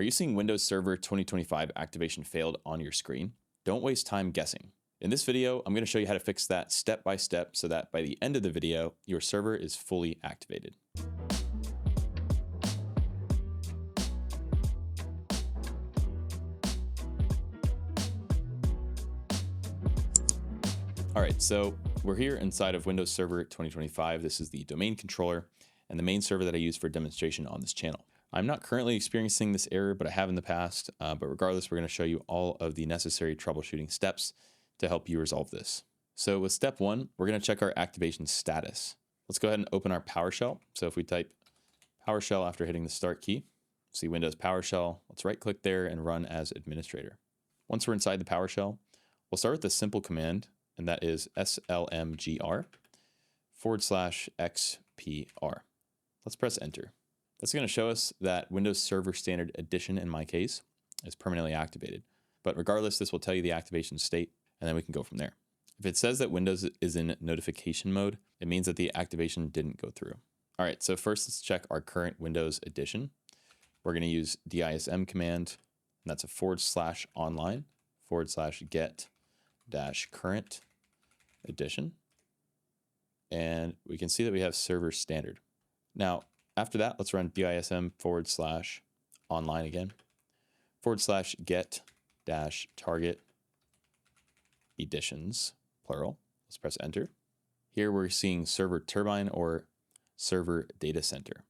Are you seeing Windows Server 2025 activation failed on your screen? Don't waste time guessing. In this video, I'm going to show you how to fix that step by step so that by the end of the video, your server is fully activated. All right, so we're here inside of Windows Server 2025. This is the domain controller and the main server that I use for demonstration on this channel. I'm not currently experiencing this error, but I have in the past. But regardless, we're going to show you all of the necessary troubleshooting steps to help you resolve this. So with step one, we're going to check our activation status. Let's go ahead and open our PowerShell. So if we type PowerShell after hitting the start key, see Windows PowerShell, let's right click there and run as administrator. Once we're inside the PowerShell, we'll start with a simple command, and that is slmgr/xpr. Let's press enter. That's going to show us that Windows Server Standard Edition, in my case, is permanently activated. But regardless, this will tell you the activation state, and then we can go from there. If it says that Windows is in notification mode, it means that the activation didn't go through. All right, so first let's check our current Windows edition. We're going to use dism command, and that's a /online/get-current edition. And we can see that we have server standard. Now, after that, let's run dism/online again, /get-target editions, plural. Let's press enter. Here we're seeing server turbine or server data center.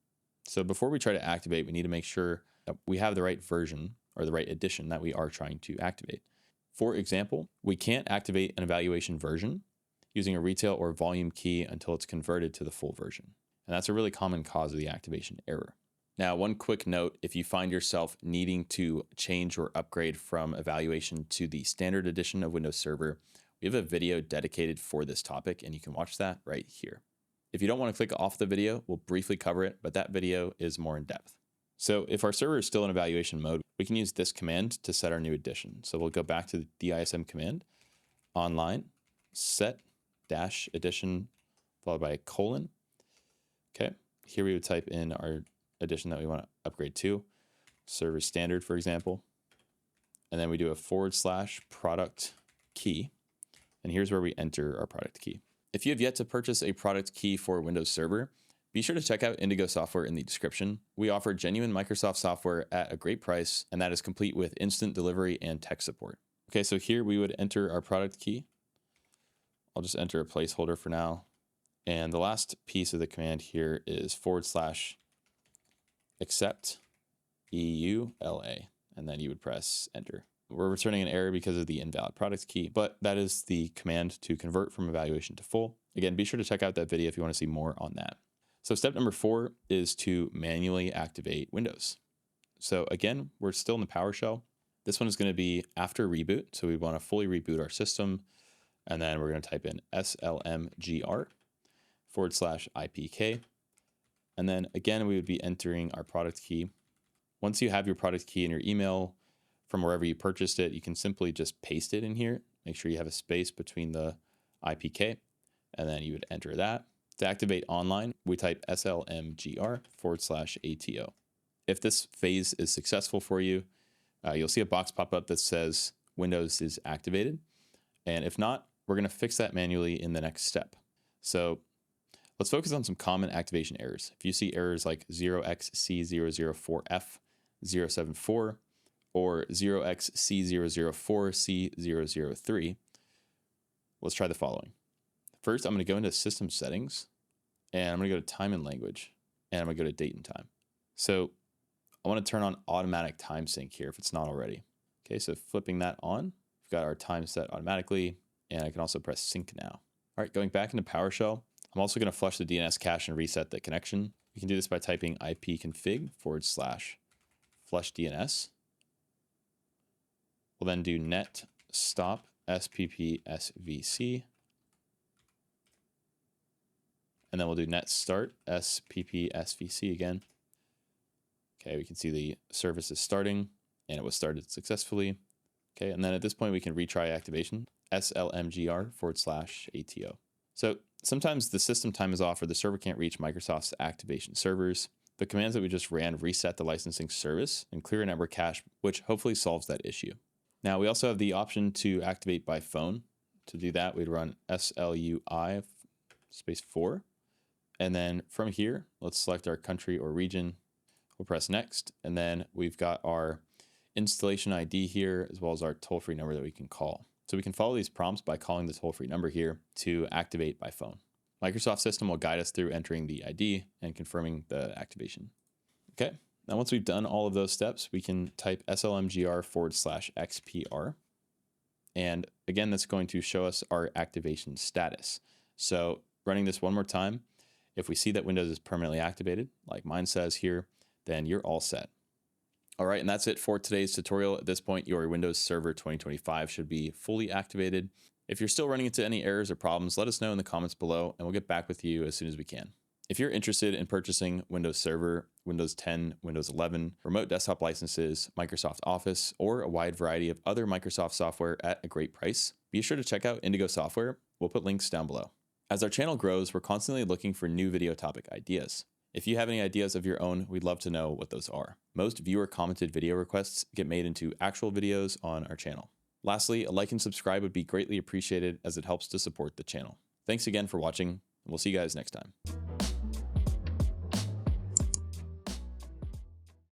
So before we try to activate, we need to make sure that we have the right version or the right edition that we are trying to activate. For example, we can't activate an evaluation version using a retail or volume key until it's converted to the full version. And that's a really common cause of the activation error. Now, one quick note, if you find yourself needing to change or upgrade from evaluation to the standard edition of Windows Server, we have a video dedicated for this topic, and you can watch that right here. If you don't want to click off the video, we'll briefly cover it, but that video is more in depth. So if our server is still in evaluation mode, we can use this command to set our new edition. So we'll go back to the dism command, online, set-edition, followed by a colon. Okay, here we would type in our edition that we want to upgrade to, server standard, for example. And then we do a /product key. And here's where we enter our product key. If you have yet to purchase a product key for Windows Server, be sure to check out Indigo Software in the description. We offer genuine Microsoft software at a great price, and that is complete with instant delivery and tech support. Okay, so here we would enter our product key. I'll just enter a placeholder for now. And the last piece of the command here is /accept EULA, and then you would press enter. We're returning an error because of the invalid product key, but that is the command to convert from evaluation to full. Again, be sure to check out that video if you want to see more on that. So step number 4 is to manually activate Windows. So again, we're still in the PowerShell. This one is going to be after reboot. So we want to fully reboot our system. And then we're going to type in slmgr/IPK. And then again, we would be entering our product key. Once you have your product key in your email from wherever you purchased it, you can simply just paste it in here. Make sure you have a space between the IPK, and then you would enter that. To activate online, we type slmgr/ATO. If this phase is successful for you, you'll see a box pop up that says Windows is activated. And if not, we're going to fix that manually in the next step. So let's focus on some common activation errors. If you see errors like 0xC004F074 or 0xC004C003, let's try the following. First, I'm going to go into system settings, and I'm going to go to time and language, and I'm going to go to date and time. So I want to turn on automatic time sync here if it's not already. Okay, so flipping that on, we've got our time set automatically, and I can also press sync now. All right, going back into PowerShell, I'm also going to flush the DNS cache and reset the connection. You can do this by typing ipconfig /flush DNS. We'll then do net stop sppsvc. And then we'll do net start sppsvc again. Okay, we can see the service is starting, and it was started successfully. Okay, and then at this point, we can retry activation, slmgr/ATO. So sometimes the system time is off or the server can't reach Microsoft's activation servers. The commands that we just ran reset the licensing service and clear a network cache, which hopefully solves that issue. Now we also have the option to activate by phone. To do that, we'd run slui space 4. And then from here, let's select our country or region. We'll press next. And then we've got our installation ID here, as well as our toll-free number that we can call. So we can follow these prompts by calling the toll-free number here to activate by phone. Microsoft System will guide us through entering the ID and confirming the activation. Okay, now once we've done all of those steps, we can type slmgr/xpr. And again, that's going to show us our activation status. So running this one more time, if we see that Windows is permanently activated, like mine says here, then you're all set. All right, and that's it for today's tutorial. At this point, your Windows Server 2025 should be fully activated. If you're still running into any errors or problems, let us know in the comments below, and we'll get back with you as soon as we can. If you're interested in purchasing Windows Server, Windows 10, Windows 11, remote desktop licenses, Microsoft Office, or a wide variety of other Microsoft software at a great price, be sure to check out Indigo Software. We'll put links down below. As our channel grows, we're constantly looking for new video topic ideas. If you have any ideas of your own, we'd love to know what those are. Most viewer commented video requests get made into actual videos on our channel. Lastly, a like and subscribe would be greatly appreciated as it helps to support the channel. Thanks again for watching, and we'll see you guys next time.